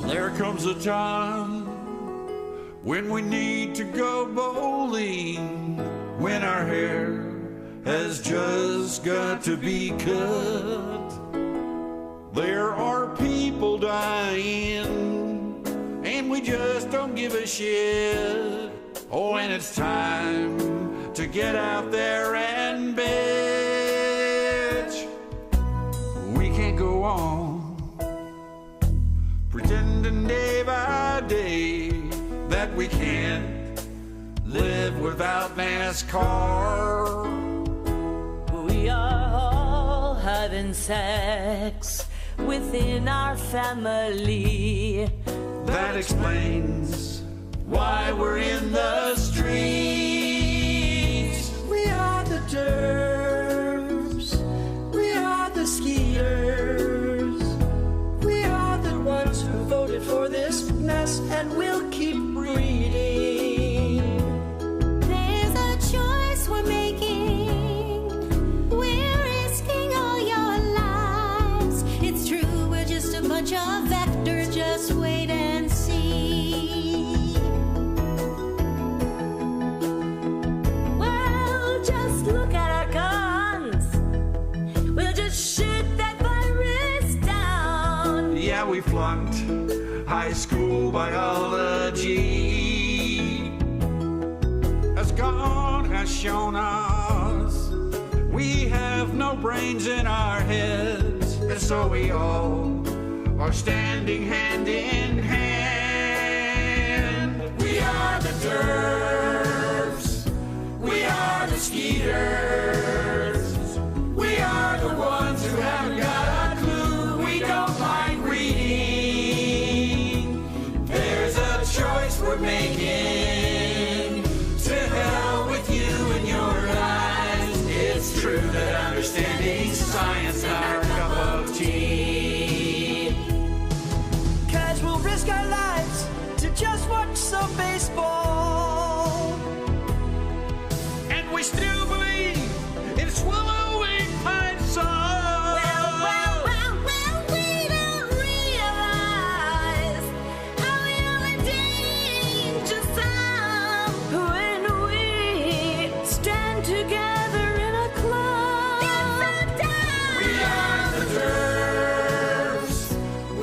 There comes a time when we need to go bowling, when our hair has just got to be cut. There are people dying, and we just don't give a shit. Oh, and it's time to get out there and bitch. We can't go on pretending day by day that we can't live without NASCAR. We are all having sex within our family. That explains why we're in the streets. We are the Derps. We are the Skiers. We are the ones who voted for this mess, and we'll keep breeding. There's a choice we're making. We're risking all your lives. It's true, we're just a bunch of vectors. Just wait and see. Well, just look at our guns. We'll just shoot that virus down. Yeah, we flunked high school biology. As God has shown us, we have no brains in our heads, and so we all are standing hand in hand. We are the Derps. We are the Skeeters. We are the ones who haven't got a clue. We don't mind reading. There's a choice we're making. To hell with you and your lies. It's true that understanding science is our cup of tea. Cause we'll risk our lives to just watch some baseball. And we still believe in swallowing pine saws. Well, we don't realize how we all endanger some When we stand together in a club. We are the Derps.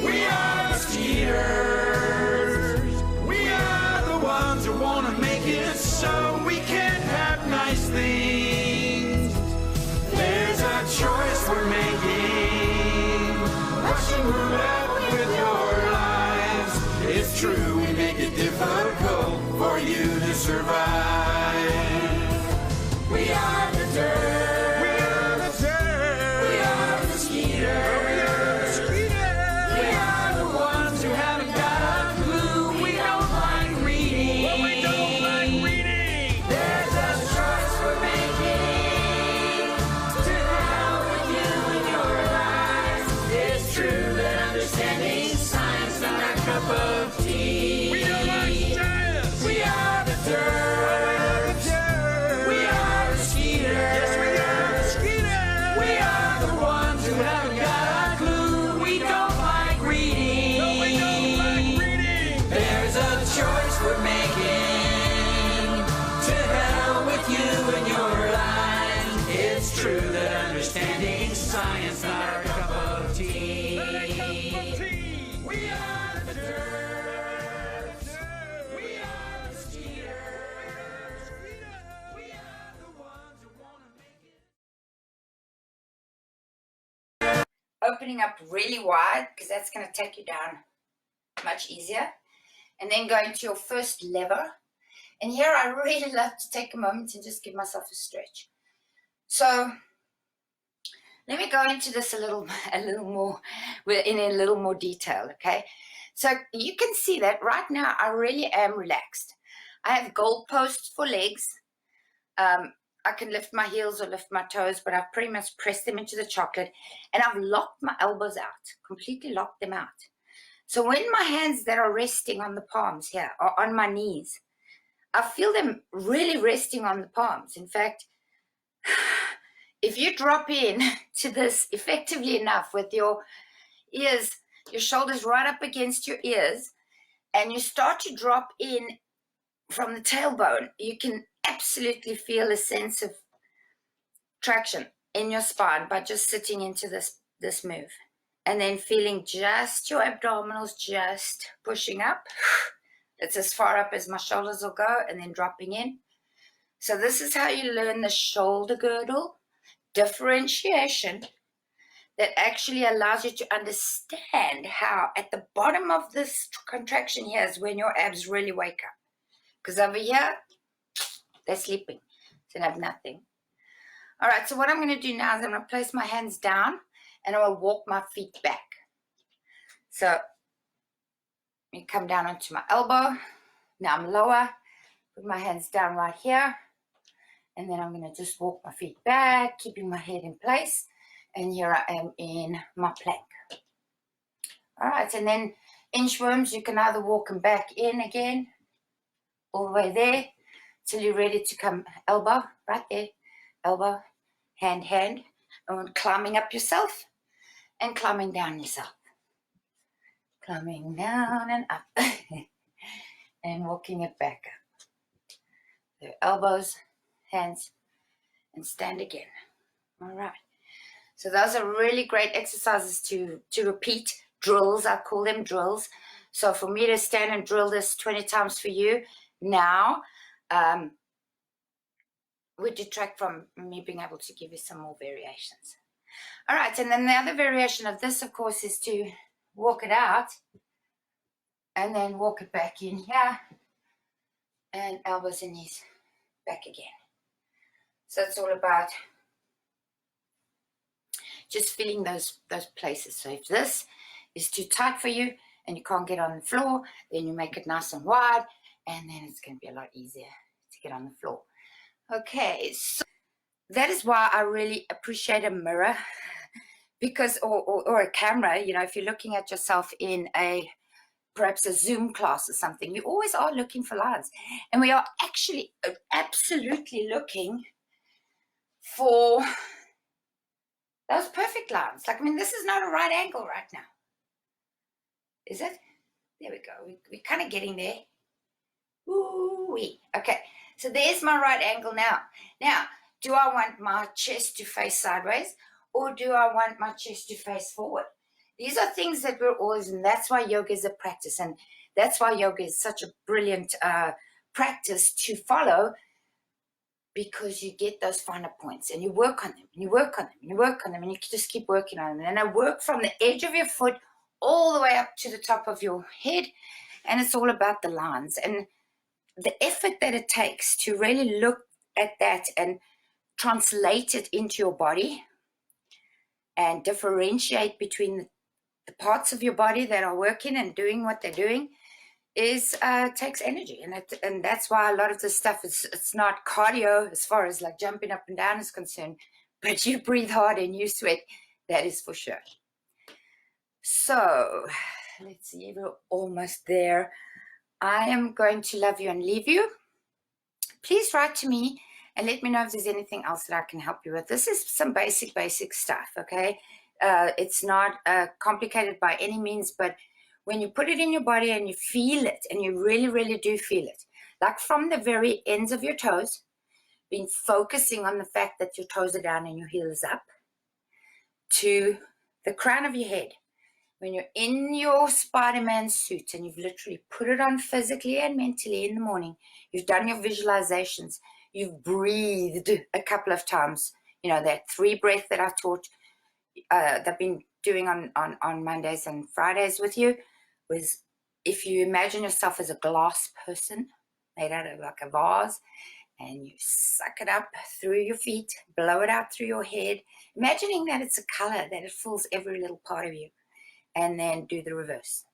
We are the Skeeters. We are the ones who want to make it so we can have nice things. There's a choice we're making. Russian roulette with your lives. It's true, we make it difficult for you to survive. We are the Derps. We are the Derps. We are the Skeeters. We are the Skeeters. We are the ones who haven't got a clue. We don't mind reading. Well, we don't mind reading. There's a choice we're making. To hell with you and your lies. It's true that understanding science is not our cup of tea. We don't like science. We are the Derps. We are the Skeeters. Yes, we are the Skeeters. We are the ones who haven't got a clue. We don't like reading. No, we don't like reading. There's a choice we're making. To hell with you and your lies. It's true that understanding science is not our cup of tea. We are the Derps. We are the Skeeters. We are the ones who want to make it. Opening up really wide, because that's going to take you down much easier. And then going to your first lever. And here I really love to take a moment and just give myself a stretch. So let me go into this a little more, in a little more detail, okay? So you can see that right now I really am relaxed. I have goalposts for legs. I can lift my heels or lift my toes, but I've pretty much pressed them into the chocolate, and I've locked my elbows out, completely locked them out. So when my hands that are resting on the palms here are on my knees, I feel them really resting on the palms. In fact, if you drop in to this effectively enough with your ears your shoulders right up against your ears, and you start to drop in from the tailbone. You can absolutely feel a sense of traction in your spine by just sitting into this move. And then feeling just your abdominals just pushing up. It's as far up as my shoulders will go, and then dropping in. So this is how you learn the shoulder girdle differentiation that actually allows you to understand how at the bottom of this contraction here is when your abs really wake up. Because over here, they're sleeping. So they have nothing. All right, so what I'm going to do now is I'm going to place my hands down and I will walk my feet back. So you come down onto my elbow. Now I'm lower. Put my hands down right here. And then I'm going to just walk my feet back, keeping my head in place. And here I am in my plank. All right, and then inchworms, you can either walk them back in again, all the way there, till you're ready to come elbow, right there, elbow, hand, and climbing up yourself and climbing down yourself. Climbing down and up and walking it back up. The elbows, hands, and stand again. All right. So those are really great exercises to repeat. Drills, I call them drills. So for me to stand and drill this 20 times for you now would detract from me being able to give you some more variations. All right, and then the other variation of this, of course, is to walk it out and then walk it back in here and elbows and knees back again. So it's all about just feeling those places. So if this is too tight for you and you can't get on the floor, then you make it nice and wide, and then it's going to be a lot easier to get on the floor. Okay, so that is why I really appreciate a mirror, because or a camera. You know, if you're looking at yourself in perhaps a Zoom class or something, you always are looking for lines, and we are actually absolutely looking for those perfect lines. Like, I mean, this is not a right angle right now, is it? There we go. We're kind of getting there. Ooh-wee. Okay, so there's my right angle now. Now, do I want my chest to face sideways, or do I want my chest to face forward? These are things that we're always, and that's why yoga is a practice, and that's why yoga is such a brilliant practice to follow, because you get those finer points and you work on them and you work on them and you work on them, and you just keep working on them. And I work from the edge of your foot all the way up to the top of your head, and it's all about the lines and the effort that it takes to really look at that and translate it into your body and differentiate between the parts of your body that are working and doing what they're doing is takes energy, and that's why a lot of this stuff it's not cardio as far as like jumping up and down is concerned, but you breathe hard and you sweat, that is for sure. So let's see, we're almost there. I am going to love you and leave you. Please write to me and let me know if there's anything else that I can help you with. This is some basic stuff, okay? It's not complicated by any means, but when you put it in your body and you feel it, and you really, really do feel it, like from the very ends of your toes, being focusing on the fact that your toes are down and your heel is up, to the crown of your head, when you're in your Spider-Man suit and you've literally put it on physically and mentally in the morning, you've done your visualizations, you've breathed a couple of times, you know, that 3 breath that I taught, that I've been doing on Mondays and Fridays with you, was if you imagine yourself as a glass person made out of like a vase, and you suck it up through your feet, blow it out through your head, imagining that it's a color, that it fills every little part of you, and then do the reverse.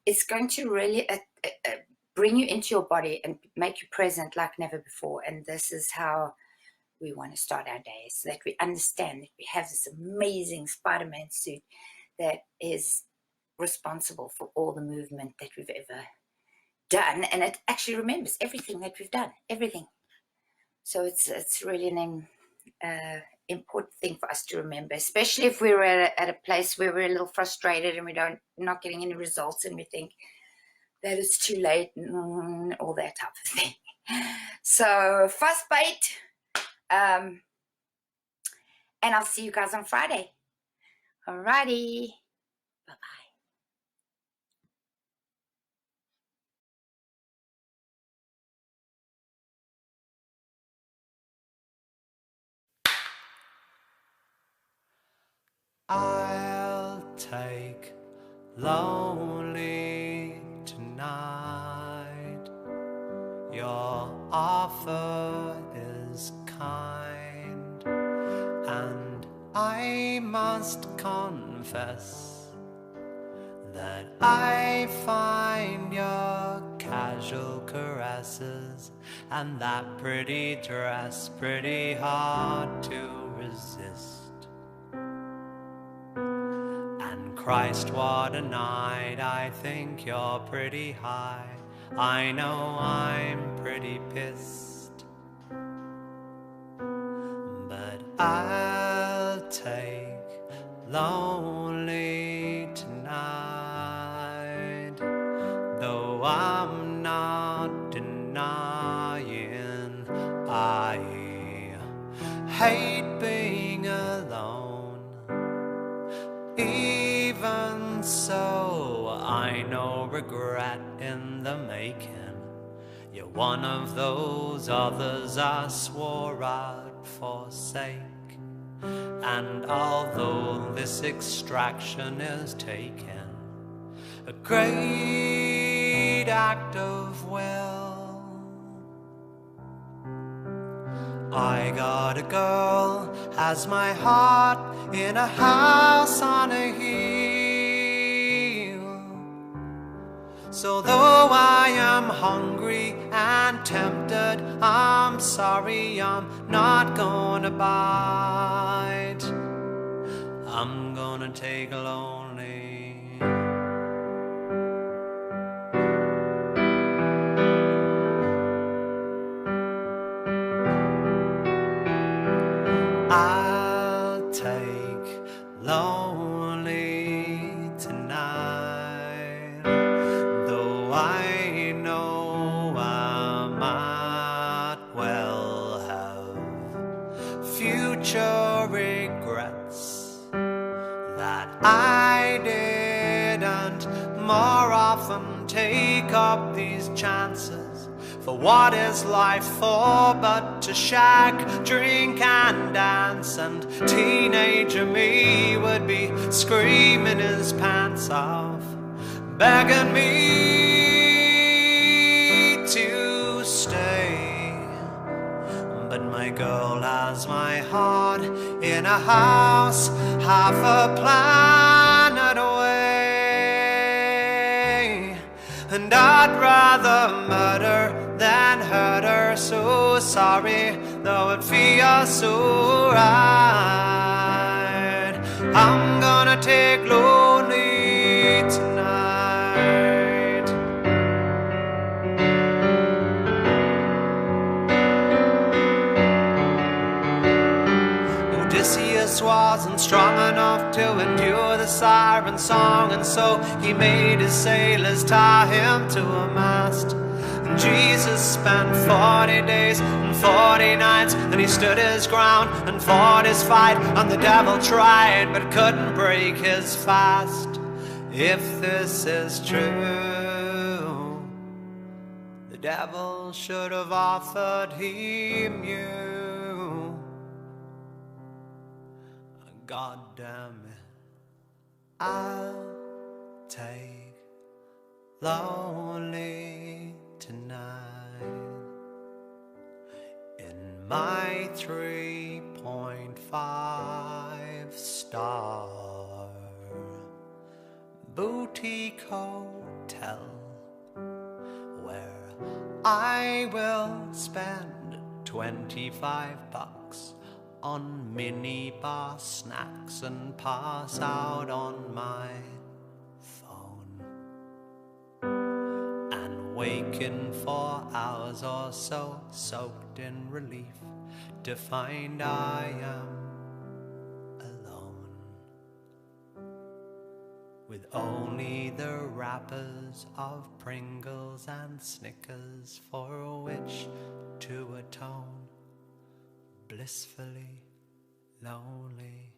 It's going to really bring you into your body and make you present like never before. And this is how we want to start our days, so that we understand that we have this amazing Spider-Man suit that is responsible for all the movement that we've ever done, and it actually remembers everything that we've done, everything. So it's really important thing for us to remember, especially if we're at a place where we're a little frustrated and not getting any results, and we think that it's too late and all that type of thing. So fast bait, and I'll see you guys on Friday. Alrighty, bye-bye. I'll take lonely tonight. Your offer is kind, and I must confess that I find your casual caresses and that pretty dress pretty hard to resist. Christ, what a night, I think you're pretty high. I know I'm pretty pissed, but I'll take lonely tonight. Though I'm not denying I hate being alone. Even so, I know regret in the making. You're one of those others I swore I'd forsake. And although this extraction is taken, a great act of will, I got a girl, has my heart in a house on a hill. So though I am hungry and tempted, I'm sorry I'm not gonna bite. I'm gonna take lonely. I'll take lonely tonight, though I know I might well have future regrets that I didn't more often take up these chances. For what is life for but to shag, drink and dance? And teenager me would be screaming his pants off, begging me to stay. But my girl has my heart in a house half a planet away, and I'd rather murder than hurt her. So sorry, though it feels so right. I'm gonna take lonely tonight. Odysseus wasn't strong enough to endure the siren song, and so he made his sailors tie him to a mast. Jesus spent 40 days and 40 nights, and he stood his ground and fought his fight, and the devil tried but couldn't break his fast. If this is true, the devil should have offered him you. God damn it, I'll take lonely tonight in my 3.5 star boutique hotel, where I will spend $25 on minibar snacks and pass out on my phone, and wake in 4 hours or so, soaked in relief, to find I am with only the wrappers of Pringles and Snickers for which to atone, blissfully lonely.